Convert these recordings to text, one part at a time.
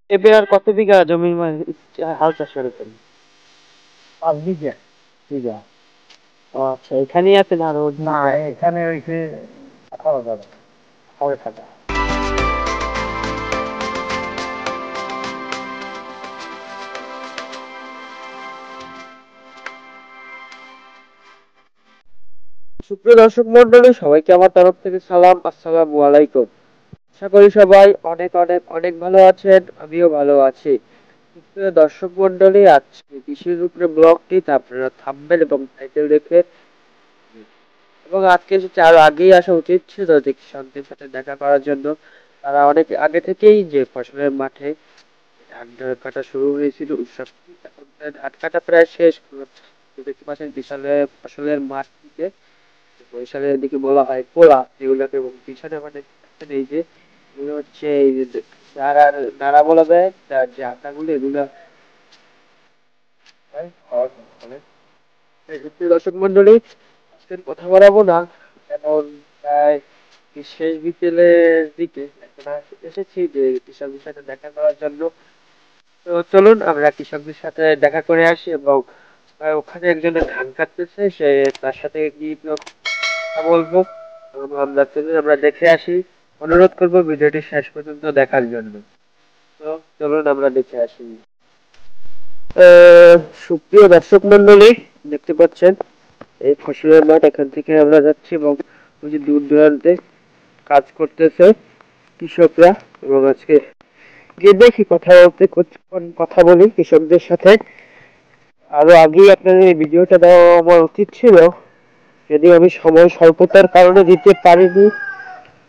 এবার আর কত বিঘা জমি হাল চাষ করেছেন? 5 বিঘা। বিঘা। ও আচ্ছা, এখানেই আছেন আর না, এখানে হইছে 18 জায়গা হবে থাকা। সুপ্রিয় দর্শক মন্ডলী, সবাইকে আমার তরফ থেকে সালাম, আসসালামু আলাইকুম। আশা করি সবাই অনেক অনেক অনেক ভালো আছেন, আমিও ভালো আছি। সুপ্রিয় দর্শক মন্ডলী, আজকে কৃষির উপরে ব্লগটি আপনারা থাম্বনেল এবং টাইটেল দেখে, এবং আজকে আরো আগেই আসা উচিত ছিল যে কৃষকদের সাথে দেখা করার জন্য। তারা অনেক আগে থেকেই যে ফসলের মাঠে ধান কাটা শুরু হয়েছিল, উৎসব এখন ধান কাটা প্রায় শেষ। দেখতে পাচ্ছেন বিশাল ফসলের মাঠটিকে বরিশালের দিকে বলা হয় কোলা যেগুলোকে, এবং পিছনে মানে এই যে এগুলো হচ্ছে এই যে নাড়া, নাড়া বলা যায়, তার যে আটাগুলো এগুলো। দর্শক মন্ডলী, আজকের কথা বাড়াবো না, এখন প্রায় শেষ বিকেলের দিকে এখন এসেছি যে কৃষকদের সাথে দেখা করার জন্য। তো চলুন আমরা কৃষকদের সাথে দেখা করে আসি, এবং ওখানে একজনের ধান কাটতেছে, সে তার সাথে গিয়ে কথা বলবো, এবং আমরা চলুন আমরা দেখে আসি। অনুরোধ করবো ভিডিওটি শেষ পর্যন্ত দেখার জন্য। তো চলুন আমরা দেখে আসি। সুপ্রিয় দর্শক মন্ডলী, দেখতে পাচ্ছেন এই ফসলের মাঠ, এখান থেকে আমরা যাচ্ছি, এবং ওই যে দূর দূরান্তে কাজ করতেছে কৃষকরা। এবং আজকে গিয়ে দেখি কথা বলতে, কথা বলি কৃষকদের সাথে। আরো আগেই আপনাদের এই ভিডিওটা দেওয়া আমার উচিত ছিল, যদিও আমি সময় স্বল্পতার কারণে দিতে পারিনি।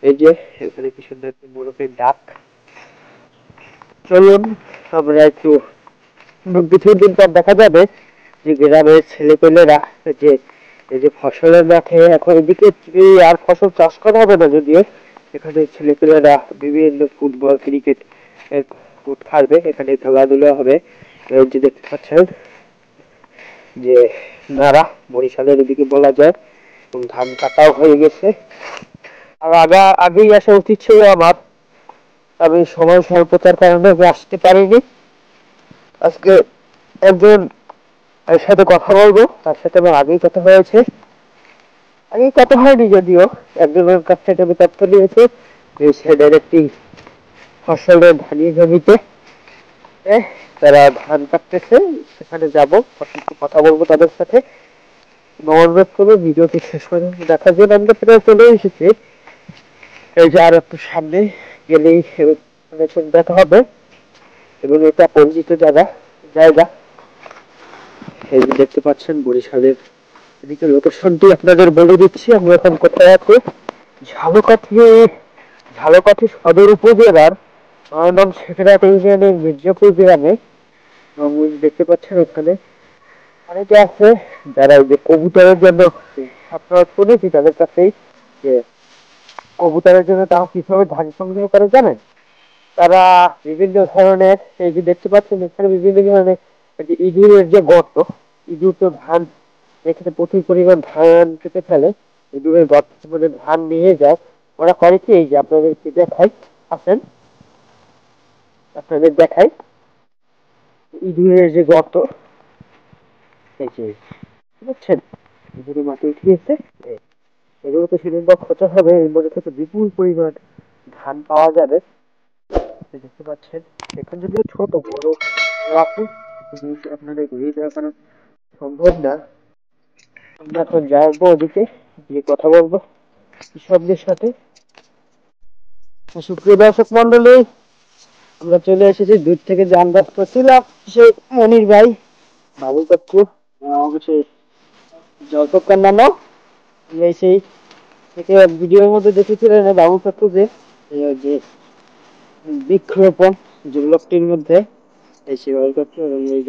এই যে এখানে কি সুন্দর একটি মোরগের ডাক। চলুন আমরা একটু, কিছুদিন পর দেখা যাবে যে গ্রামের ছেলেপেলেরা যে এই যে ফসলের মাঠে, এখন এদিকে আর ফসল চাষ করা হবে না যদিও, এখানে ছেলেপেলেরা বিভিন্ন ফুটবল ক্রিকেট খেলবে, এখানে খেলাধুলা হবে। এই যে দেখতে পাচ্ছেন যে নারা বরিশালের এদিকে বলা যায়, এবং ধান কাটাও হয়ে গেছে। আর আগেই আসা উচিত ছিল আমার, আমি সময় স্বল্পতার কারণে আমি আসতে পারিনি। আজকে একজন এর সাথে কথা বলবো, তার সাথে আমার আগেই কথা হয়েছে, আগেই কথা হয়নি যদিও, একজনের কাছ থেকে আমি তথ্য নিয়েছি যে সেদের একটি ফসলের ধানি জমিতে তারা ধান কাটতেছে, সেখানে যাবো, কথা বলবো তাদের সাথে। অনুরোধ করবো ভিডিওটি শেষ পর্যন্ত দেখার জন্য। আমরা প্রায় চলে এসেছি, এই যে আর একটু সামনে গেলেই দেখা হবে, এবং এটা পরিচিত জায়গা জায়গা এই যে দেখতে পাচ্ছেন বরিশালের এদিকে লোকেশনটি আপনাদের বলে দিচ্ছি। আমরা এখন কোথায় আছি, ঝালকাঠি, ঝালকাঠি সদর উপজেলার নয়নং শেখরাট ইউনিয়নের মির্জাপুর গ্রামে। এবং দেখতে পাচ্ছেন ওখানে অনেকে আছে যারা ওই যে কবুতরের জন্য, আপনারা শুনেছি তাদের কাছেই যে কবুতরের জন্য তাও কিভাবে ধান সংগ্রহ করে জানেন। তারা বিভিন্ন ধরনের, এই যে দেখতে পাচ্ছেন এখানে বিভিন্ন ধরনের ইঁদুরের যে গর্ত, ইঁদুর তো ধান এখানে প্রচুর পরিমাণ ধান কেটে ফেলে, ইঁদুরের গর্ত মানে ধান নিয়ে যায়। ওরা করে কি, এই যে আপনাদেরকে দেখাই, আসেন আপনাদের দেখাই ইঁদুরের যে গর্ত, এই যে বুঝছেন ইঁদুরের মাটি উঠিয়েছে, এগুলো তো সেদিন বা খরচা হবে, এর মধ্যে থেকে বিপুল পরিমাণ ধান পাওয়া যাবে। দেখতে পাচ্ছেন এখন যদি ছোট বড় রাখি, আপনাদের ঘুরিয়ে দেখানো সম্ভব না। আমরা এখন যাবো ওদিকে, গিয়ে কথা বলবো কৃষকদের সাথে। সুপ্রিয় দর্শক মন্ডলী, আমরা চলে এসেছি দূর থেকে যে আন্দাজ করছিলাম, সেই মনির ভাই, বাবু কাকু, আমাকে সেই জলপকার নামও সেই থেকে ভিডিওর মধ্যে দেখেছিলেন বাবু কাকু যে যে বৃক্ষরোপণ যে ব্লকটির মধ্যে এই সেই বাবু কাকু এবং এই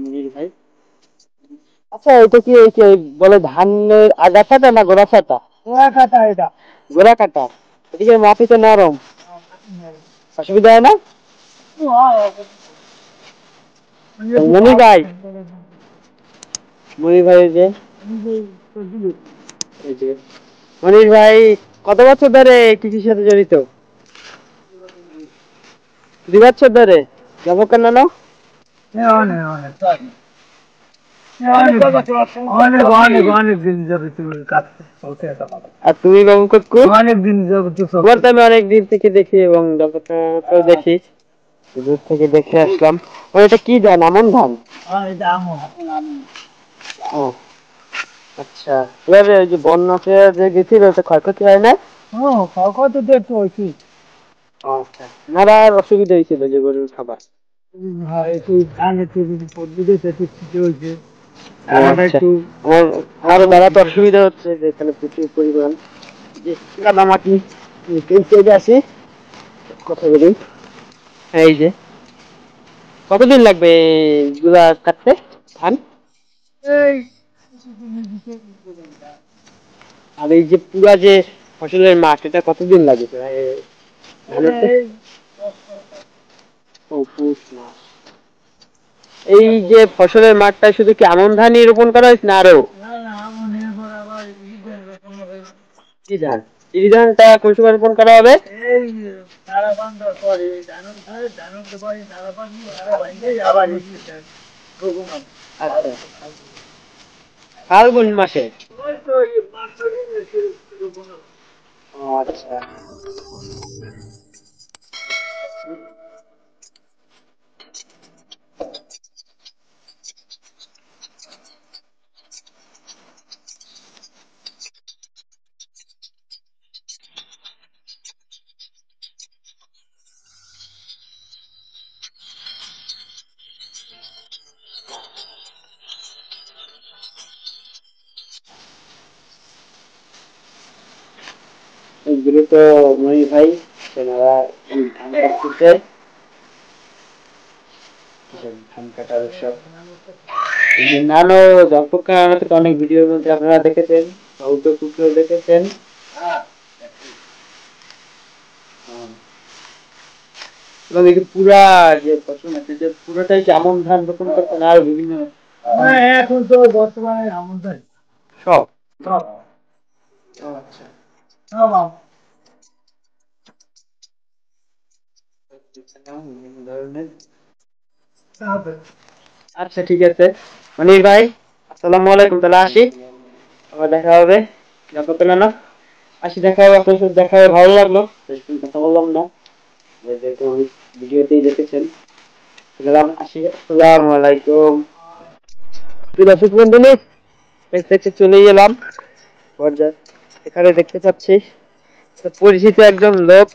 মনির ভাই। আচ্ছা, এটা কি ওই বলে ধানের আগা কাটা না গোড়া কাটা? গোড়া কাটা, এটা গোড়া কাটা। এদিকে মাটি তো নরম, অসুবিধা হয় না? মনির ভাই, মনির ভাই যে এই যে মনির ভাই কত বছর ধরে কৃষির সাথে জড়িত? 2 বছর ধরে যাবো কেন না? অনেক অনেক অনেক অনেক অনেক দিন যাবে তুমি কাটতে চলতে আর তুমি বাবু কাকু? অনেক দিন যাবে তো তোমার তো আমি অনেক দিন থেকে দেখি এবং জগৎটাও দেখি, দূর থেকে দেখে আসলাম। ও এটা কি ধান, আমন ধান? ও আচ্ছা, এবারে ওই যে বন্যাতে যে গেছিল ওটা ক্ষয়ক্ষতি হয় না? কত তো একটু হয়েছি। আচ্ছা, নাড়ার অসুবিধা হয়েছিল যে গরুর খাবার? হ্যাঁ একটু ধানের পদ্ধতি হয়েছে ও আচ্ছা, আমার আমারও দাঁড়াতে অসুবিধা হচ্ছে যে এখানে প্রচুর পরিমাণ যে কাদামাটি। এই আসি কথা বলি। এই যে কতদিন লাগবে এগুলা কাটতে ধান? এই আর এই যে পুরা যে ফসলের মাঠ এটা কতদিন লাগে প্রায় ধান উঠতে? ও, পৌষ মাস। এই যে ফসলের মাঠটা শুধু কি আমন ধানই রোপণ করা হয়েছে না আরো কি ধান? চিনি ধানটা কোন সময় রোপণ করা হবে? আচ্ছা, ফাল্গুন মাসে। ও আচ্ছা, এগুলো তো মনি ভাই তেনারা ধান কাটতেছে, ধান কাটার সব নানো জলপক্ষার অনেক ভিডিওর মধ্যে আপনারা দেখেছেন, বহুতো কুকুরও দেখেছেন। এবং এই যে পুরা যে ফসল আছে যে পুরোটাই যে আমন ধান রোপণ করতেন আর বিভিন্ন এখন তো বর্তমানে আমাদের সব। সব ও আচ্ছা, সব বিভিন্ন ধরনের। হবে। আচ্ছা ঠিক আছে মনির ভাই, আসসালামু আলাইকুম, তাহলে আসি, আবার দেখা হবে যত না আসি, দেখা হবে আপনার সাথে, দেখা হবে, ভালো লাগলো, বেশি কথা বললাম না, যেহেতু ভিডিওতেই দেখেছেন। গেলাম, আসি, আসসালামু আলাইকুম। দর্শক বন্ধু দেখতে চলে গেলাম পর্যায়ে, এখানে দেখতে পাচ্ছি তো পরিচিত একজন লোক,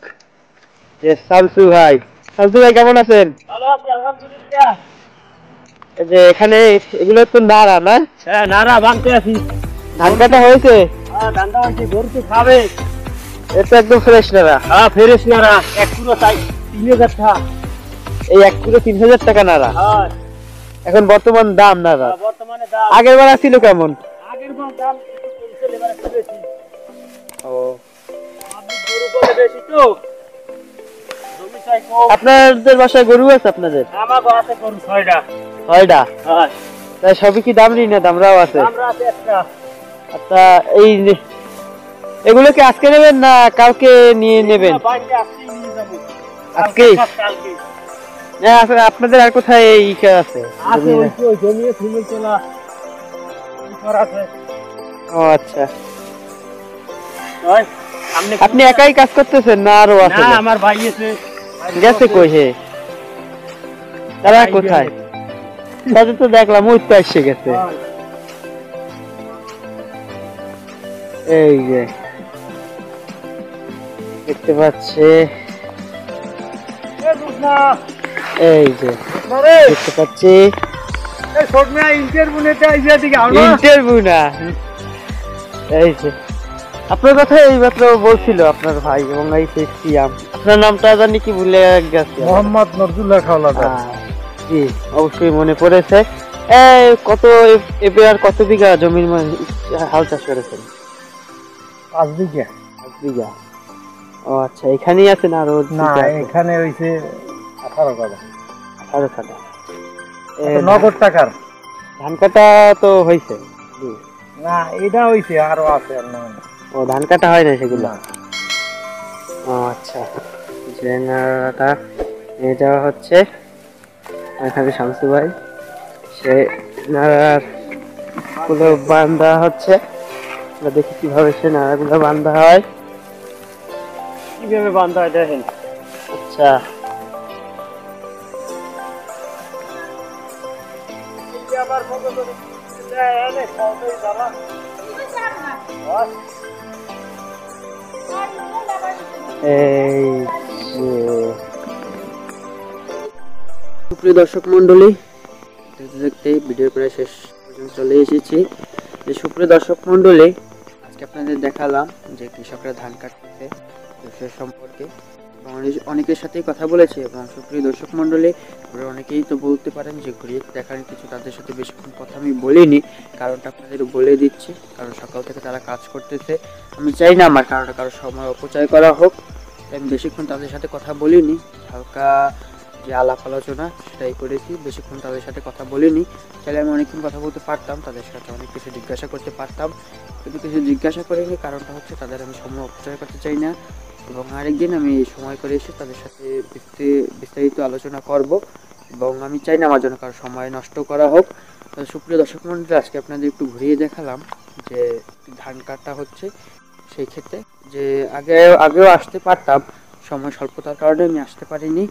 যে শামসু ভাই। শামসু ভাই কেমন আছেন? ভালো আছি আলহামদুলিল্লাহ। এই যে এখানে এগুলো তো নাড়া না? হ্যাঁ নাড়া ভাঙতে আছি। ধান কাটা হয়েছে? হ্যাঁ ধানটা হয়েছে, গরু তো খাবে। এটা একদম ফ্রেশ নাড়া? হ্যাঁ ফেরেস নাড়া, এক পুরো তাই 3000 টাকা। এই 1 কিলো 3000 টাকা নাড়া? হ্যাঁ এখন বর্তমান দাম নাড়া? বর্তমানে দাম আগের বার ছিল কেমন? আগের বার দাম একটু কমছে, এবারে একটু বেশি। ও, আপনি গরু বলে বেশি তো, জমি চাই কম। আপনাদের বাসায় গরু আছে আপনাদের? আমার বাড়াতে গরু 6টা। 6টা? হ্যাঁ তাই সবই কি দামরি না দামরাও আছে? আমরা আছে একটা। আচ্ছা, এই এগুলো কি আজকে নেবেন না কালকে নিয়ে নেবেন? বাইরে আজকেই নিয়ে যাবো। আজকেই? কালকে হ্যাঁ, আপনাদের আর কোথায় এই আছে? আছে ওই তো জমিয়ে ফুলে তোলা করা আছে। ও আচ্ছা, ওই আপনি একাই কাজ করতেছেন না আরো আছে? না আমার ভাই আছে। গেছে কই হে? তারা কোথায়? তাদের তো দেখলাম ওই তো এসে গেছে। এই যে দেখতে পাচ্ছে, এই যে দেখতে পাচ্ছি। ইন্টারভিউ না, এই যে আপনার কথা এইমাত্র বলছিল আপনার ভাই এবং এই সিয়াম। আপনার নামটা জানি কি ভুলে গেছি। মোহাম্মদ নজরুল্লাহ খাওলাদার। জি অবশ্যই মনে পড়েছে। কত এবার কত বিঘা জমির হাল চাষ করেছেন? 5 বিঘা। 5 বিঘা? ও আচ্ছা, এখানেই আছেন আরো? না এখানে হইছে 18 কাঠা। 18 কাঠা নগদ টাকার। ধান কাটা তো হয়েছে? না এটা হইছে, আরো আছে। ও ধান কাটা হয় না সেগুলো? ও আচ্ছা, জেনারেটা এটা হচ্ছে এখানে শামসু ভাই, সে নাড়ার গুলো বান্ধা হচ্ছে। আমরা দেখি কিভাবে সে নাড়াগুলো বান্ধা হয়। কিভাবে বান্ধা হয় দেখেন। আচ্ছা, এই সুপ্রিয় দর্শক মন্ডলী, দেখতে দেখতে ভিডিও প্রায় শেষ পর্যন্ত চলে এসেছি। যে সুপ্রিয় দর্শক মন্ডলী, আজকে আপনাদের দেখালাম যে কৃষকরা ধান কাটতেছে সে সম্পর্কে, এবং অনেকের সাথেই কথা বলেছি। এবং সুপ্রিয় দর্শক মন্ডলী, আপনারা অনেকেই তো বলতে পারেন যে ঘুরিয়ে দেখার কিছু, তাদের সাথে বেশিক্ষণ কথা আমি বলিনি, কারণটা আপনাদের বলে দিচ্ছি। কারণ সকাল থেকে তারা কাজ করতেছে, আমি চাই না আমার কারো সময় অপচয় করা হোক, তাই আমি বেশিক্ষণ তাদের সাথে কথা বলিনি। হালকা যে আলাপ আলোচনা সেটাই করেছি, বেশিক্ষণ তাদের সাথে কথা বলিনি। চাইলে আমি অনেকক্ষণ কথা বলতে পারতাম, তাদের সাথে অনেক কিছু জিজ্ঞাসা করতে পারতাম, কিন্তু কিছু জিজ্ঞাসা করিনি। কারণটা হচ্ছে তাদের আমি সময় অপচয় করতে চাই না, এবং আরেকদিন আমি সময় করে এসে তাদের সাথে বিস্তারিত আলোচনা করব, এবং আমি চাই না আমার জন্য কারো সময় নষ্ট করা হোক। সুপ্রিয় দর্শক মন্ডলী, আজকে আপনাদের একটু ঘুরিয়ে দেখালাম যে ধান কাটা হচ্ছে। সেই ক্ষেত্রে যে আগেও আসতে পারতাম, সময় স্বল্পতার কারণে আমি আসতে পারিনি,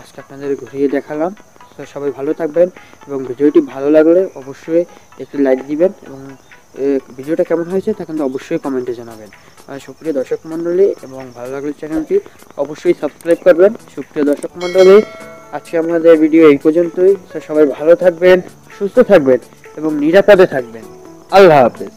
আজকে আপনাদের ঘুরিয়ে দেখালাম। তো সবাই ভালো থাকবেন, এবং ভিডিওটি ভালো লাগলে অবশ্যই একটি লাইক দিবেন, এবং ভিডিওটা কেমন হয়েছে তা কিন্তু অবশ্যই কমেন্টে জানাবেন। আর সুপ্রিয় দর্শক মণ্ডলী, এবং ভালো লাগলে চ্যানেলটি অবশ্যই সাবস্ক্রাইব করবেন। সুপ্রিয় দর্শক মণ্ডলী, আজকে আমাদের ভিডিও এই পর্যন্তই। সবাই ভালো থাকবেন, সুস্থ থাকবেন, এবং নিরাপদে থাকবেন। আল্লাহ হাফেজ।